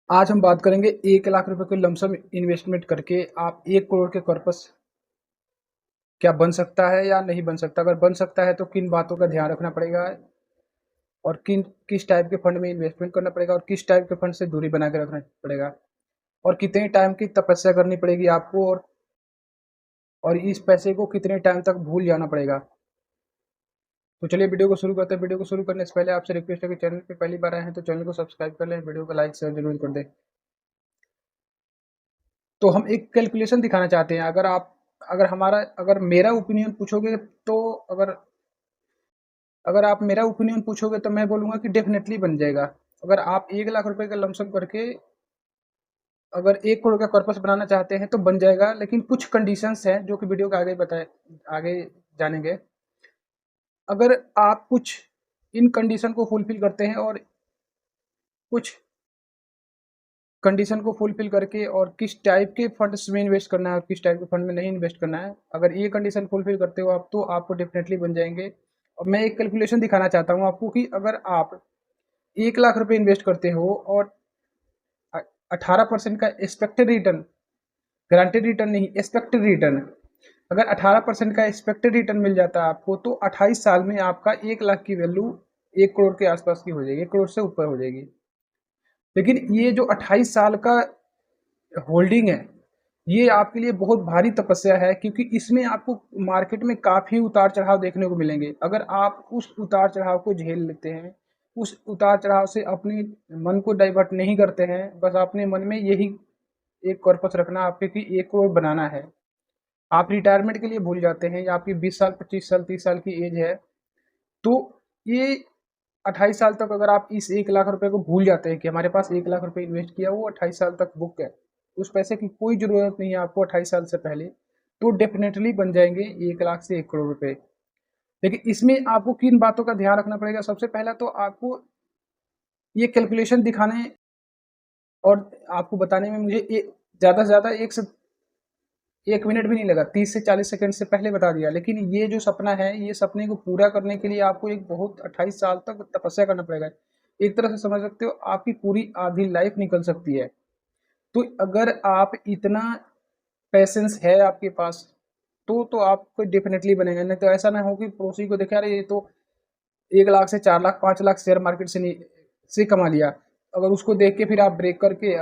आज हम बात करेंगे 1 लाख रुपए के लमसम इन्वेस्टमेंट करके आप 1 करोड़ के कॉर्पस क्या बन सकता है या नहीं बन सकता। अगर बन सकता है तो किन बातों का ध्यान रखना पड़ेगा और किस टाइप के फंड में इन्वेस्टमेंट करना पड़ेगा और किस टाइप के फंड से दूरी बना के रखना पड़ेगा और कितने टाइम की तपस्या करनी पड़ेगी आपको और इस पैसे को कितने टाइम तक भूल जाना पड़ेगा। तो चलिए वीडियो को शुरू करते हैं। वीडियो को शुरू करने से पहले आपसे रिक्वेस्ट है कि चैनल पे पहली बार आए हैं तो चैनल को सब्सक्राइब कर लें, वीडियो को लाइक शेयर जरूर कर दें। तो हम एक कैलकुलेशन दिखाना चाहते हैं। अगर मेरा ओपिनियन पूछोगे तो अगर अगर आप मेरा ओपिनियन पूछोगे तो मैं बोलूँगा कि डेफिनेटली बन जाएगा। अगर आप 1 लाख रुपए का लमसम करके अगर 1 करोड़ का कॉर्पस बनाना चाहते हैं तो बन जाएगा, लेकिन कुछ कंडीशंस हैं जो कि वीडियो के आगे जानेंगे। अगर आप कुछ इन कंडीशन को फुलफिल करते हैं और कुछ कंडीशन को फुलफिल करके और किस टाइप के फंड्स में इन्वेस्ट करना है और किस टाइप के फंड में नहीं इन्वेस्ट करना है, अगर ये कंडीशन फुलफिल करते हो आप तो आपको डेफिनेटली बन जाएंगे। और मैं एक कैलकुलेशन दिखाना चाहता हूँ आपको कि अगर आप 1 लाख रुपए इन्वेस्ट करते हो और 18% का एक्सपेक्टेड रिटर्न, गारंटेड रिटर्न नहीं, एक्सपेक्टेड रिटर्न, अगर 18% का एक्सपेक्टेड रिटर्न मिल जाता है आपको तो 28 साल में आपका 1 लाख की वैल्यू 1 करोड़ के आसपास की हो जाएगी, 1 करोड़ से ऊपर हो जाएगी। लेकिन ये जो 28 साल का होल्डिंग है, ये आपके लिए बहुत भारी तपस्या है, क्योंकि इसमें आपको मार्केट में काफ़ी उतार चढ़ाव देखने को मिलेंगे। अगर आप उस उतार चढ़ाव को झेल लेते हैं, उस उतार चढ़ाव से अपने मन को डाइवर्ट नहीं करते हैं, बस अपने मन में यही एक पर्पस रखना आपके कि 1 करोड़ बनाना है, आप रिटायरमेंट के लिए भूल जाते हैं या आपकी 20 साल 25 साल 30 साल की एज है, तो ये 28 साल तक अगर आप इस 1 लाख रुपए को भूल जाते हैं कि हमारे पास 1 लाख रुपए इन्वेस्ट किया, वो 28 साल तक बुक है, उस पैसे की कोई ज़रूरत नहीं है आपको 28 साल से पहले, तो डेफिनेटली बन जाएंगे 1 लाख से 1 करोड़ रुपए। लेकिन इसमें आपको किन बातों का ध्यान रखना पड़ेगा। सबसे पहला तो आपको ये कैलकुलेशन दिखाने और आपको बताने में मुझे ज़्यादा से ज़्यादा 1 मिनट भी नहीं लगा, 30 से 40 सेकंड से पहले बता दिया। लेकिन ये जो सपना है, ये सपने को पूरा करने के लिए आपको एक बहुत 28 साल तक तपस्या करना पड़ेगा। एक तरह से समझ सकते हो आपकी पूरी आधी लाइफ निकल सकती है। तो अगर आप इतना पैसेंस है आपके पास तो आपको डेफिनेटली बनेगा। नहीं तो ऐसा ना हो कि पड़ोसी को देखा, अरे ये तो 1 लाख से 4 लाख 5 लाख शेयर मार्केट से नहीं से कमा लिया, अगर उसको देख के फिर आप ब्रेक करके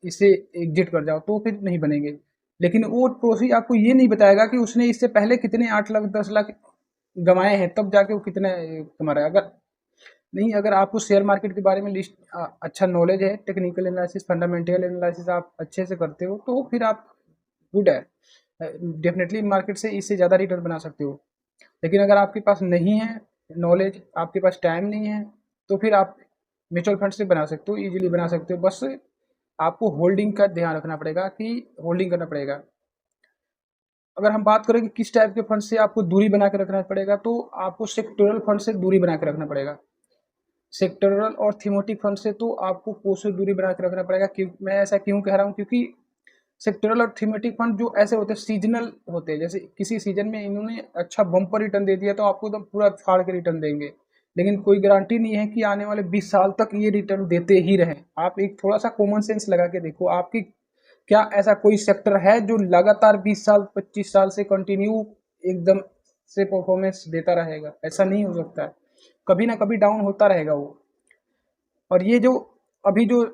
इसे एग्जिट कर जाओ तो फिर नहीं बनेंगे। लेकिन वो पड़ोसी आपको ये नहीं बताएगा कि उसने इससे पहले कितने 8 लाख 10 लाख कमाए हैं, तब जाके वो कितने कमा रहा है। अगर आपको शेयर मार्केट के बारे में अच्छा नॉलेज है, टेक्निकल एनालिसिस फंडामेंटल एनालिसिस आप अच्छे से करते हो, तो फिर आप गुड है, डेफिनेटली मार्केट से इससे ज़्यादा रिटर्न बना सकते हो। लेकिन अगर आपके पास नहीं है नॉलेज, आपके पास टाइम नहीं है, तो फिर आप म्यूचुअल फंड से बना सकते हो, ईजिली बना सकते हो। बस आपको होल्डिंग का ध्यान रखना पड़ेगा कि होल्डिंग करना पड़ेगा। अगर हम बात करें कि किस टाइप के फंड से आपको दूरी बना के रखना पड़ेगा, तो आपको सेक्टोरल फंड से दूरी बना के रखना पड़ेगा। सेक्टोरल और थीमेटिक फंड से तो आपको कोसों दूरी बना के रखना पड़ेगा। क्यों मैं ऐसा क्यों कह रहा हूँ, क्योंकि सेक्टोरल और थीमेटिक फंड जो ऐसे होते हैं, सीजनल होते हैं। जैसे किसी सीजन में इन्होंने अच्छा बम्पर रिटर्न दे दिया तो आपको एकदम पूरा फाड़ के रिटर्न देंगे, लेकिन कोई गारंटी नहीं है कि आने वाले 20 साल तक ये रिटर्न देते ही रहें। आप एक थोड़ा सा कॉमन सेंस लगा के देखो, आपकी क्या ऐसा कोई सेक्टर है जो लगातार 20 साल 25 साल से कंटिन्यू एकदम से परफॉर्मेंस देता रहेगा? ऐसा नहीं हो सकता है, कभी ना कभी डाउन होता रहेगा वो। और ये जो अभी जो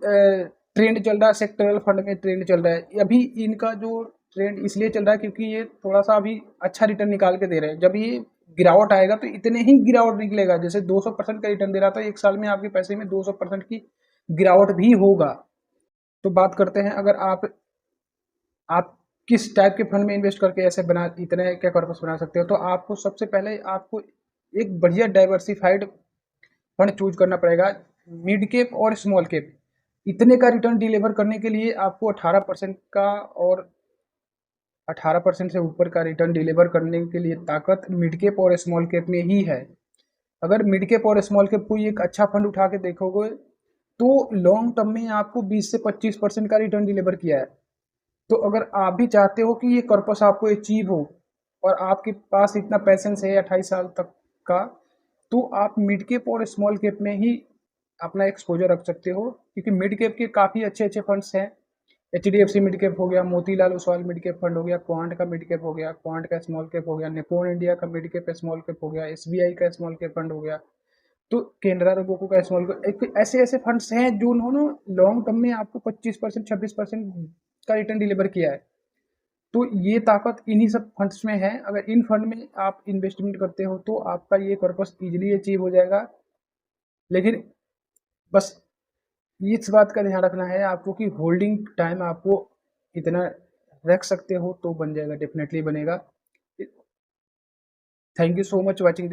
ट्रेंड चल रहा है, सेक्टरल फंड में ट्रेंड चल रहा है अभी, इनका जो ट्रेंड इसलिए चल रहा है क्योंकि ये थोड़ा सा अभी अच्छा रिटर्न निकाल के दे रहे हैं। जब ये गिरावट आएगा तो इतने ही गिरावट निकलेगा, जैसे 200% का रिटर्न दे रहा था एक साल में, आपके पैसे में 200% की गिरावट भी होगा। तो बात करते हैं, अगर आप किस टाइप के फंड में इन्वेस्ट करके ऐसे बना इतने क्या कॉर्पस बना सकते हो, तो आपको सबसे पहले आपको एक बढ़िया डाइवर्सिफाइड फंड चूज करना पड़ेगा। मिड कैप और स्मॉल कैप, इतने का रिटर्न डिलीवर करने के लिए आपको 18% का और 18% से ऊपर का रिटर्न डिलीवर करने के लिए ताकत मिड कैप और स्मॉल कैप में ही है। अगर मिड कैप और स्मॉल कैप कोई एक अच्छा फंड उठा के देखोगे तो लॉन्ग टर्म में आपको 20 से 25% का रिटर्न डिलीवर किया है। तो अगर आप भी चाहते हो कि ये पर्पस आपको अचीव हो और आपके पास इतना पैसेंस है 28 साल तक का, तो आप मिड कैप और स्मॉल कैप में ही अपना एक्सपोजर रख सकते हो, क्योंकि मिड कैप के काफ़ी अच्छे अच्छे फंड्स हैं। HDFC मिड कैप हो गया, Motilal Oswal mid cap fund हो गया, क्वांट का मिड कैप हो गया, क्वांट का स्मॉल कैप हो गया, निप्पॉन इंडिया का मिड कैप स्मॉल कैप हो गया, SBI का स्मॉल कैप फंड हो गया, तो केनरा रोबोको का स्मॉल कैप, ऐसे ऐसे फंड्स हैं जो उन्होंने लॉन्ग टर्म में आपको 25% 26% का रिटर्न डिलीवर किया है। तो ये ताकत इन्हीं सब फंड्स में है। अगर इन फंड में आप इन्वेस्टमेंट करते हो तो आपका ये पर्पस ईजिली अचीव हो जाएगा। लेकिन बस इस बात का ध्यान रखना है आपको कि होल्डिंग टाइम आपको इतना रख सकते हो तो बन जाएगा, डेफिनेटली बनेगा। Thank you so much watching.